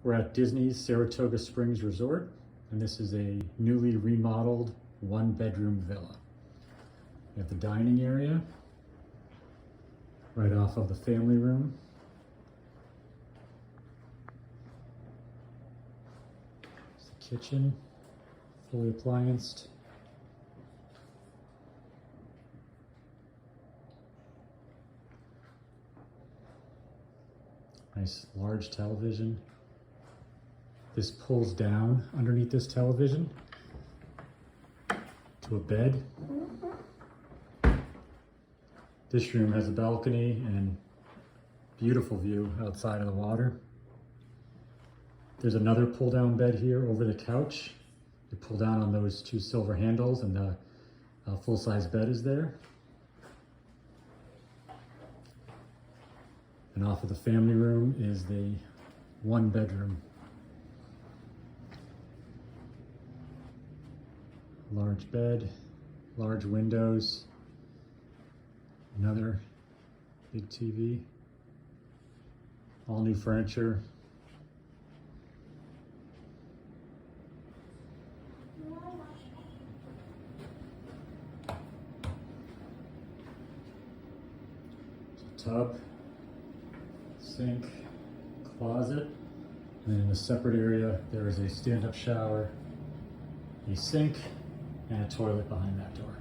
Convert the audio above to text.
We're at Disney's Saratoga Springs Resort, and this is a newly remodeled one-bedroom villa. We have the dining area right off of the family room. It's the kitchen, fully applianced. Nice large television. This pulls down underneath this television to a bed. This room has a balcony and beautiful view outside of the water. There's another pull down bed here over the couch. You pull down on those two silver handles and the full-size bed is there. And off of the family room is the one bedroom. Large bed, large windows, another big TV, all new furniture. Tub, sink, closet, and then in a separate area there is a stand-up shower, a sink, and a toilet behind that door.